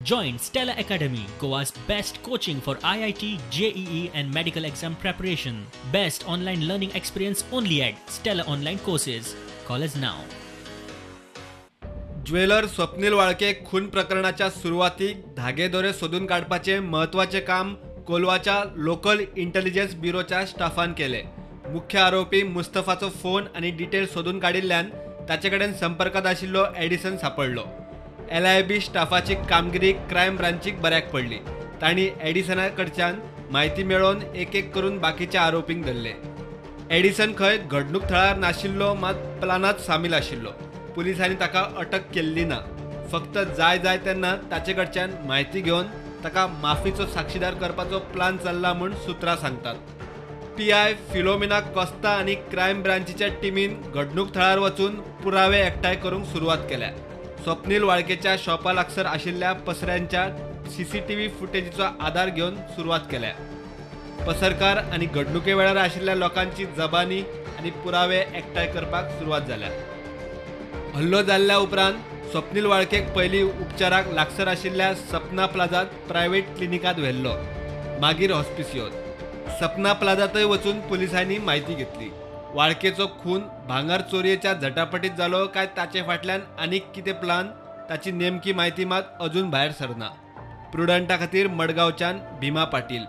Join Stella Academy, Goa's best coaching for IIT, JEE and medical exam preparation. Best online learning experience only at Stella Online Courses. Call us now. Jeweller Swapnil Walke खून प्रकरणाच्या सुरुवातीक धागेदोरे सोदून काढपाचे महत्त्वाचे काम कोलवाच्या local intelligence ब्युरोच्या Staffan केले. मुख्य आरोपी मुस्तफाचो फोन आणि डिटेल सोदून काडिल्ल्यान ताचे कडेन संपर्कात आशिल्लो एडिसन सापडलो. LIB स्टाफाची कामगिरी क्रायम ब्रांचीक बऱ्याक पडली. तांणी एडिसना कडच्यान म्हायती मेळोवन एक एक करून बाकीच्या आरोपींक धरले. एडिसन खंय घडणूक थळार नाशिल्लो, मात प्लानात सामील आशिल्लो. पुलिसांनी ताका अटक केल्ली ना. फक्त जाय तेन्ना ताचे कडच्यान म्हायती घेवन ताका माफीचो साक्षीदार करपाचो प्लान चल्ला म्हूण सुत्रां सांगतात. PI फिलोमिना कॉस्ता आणि क्रायम ब्रांचीच्या टीमीन घडणूक थळार वचून पुरावे एकठांय करूंक सुरवात केल्या. स्वप्नील वाळकेच्या शॉपा लागसर आशिल्ल्या पसऱ्यांच्या CCTV फुटेजीचो आधार घेवन सुरवात केल्या. पसरकार आणि घडणुके वेळार आशिल्ल्या लोकांची जबानी आणि पुरावे एकठांय करपाक सुरवात जाल्या. हल्लो जाल्ल्या उपरांत स्वप्नील वाळकेक पयलीं उपचाराक लागसर आशिल्ल्या सपना प्लाझात प्रायव्हेट क्लिनिकात व्हेल्लो, मागीर हॉस्पिसियोत. सपना प्लाझातय वचून पुलिसांनी म्हायती घेतली. वाळकेचो खून भांगर चोरयेच्या झटापटीत जालो काय ताचे फाटल्यान आनीक कितें प्लान, ताची नेमकी म्हायती मात अजून भायर सरना. प्रुडंटा खातीर मडगांवच्यान भीमा पाटील.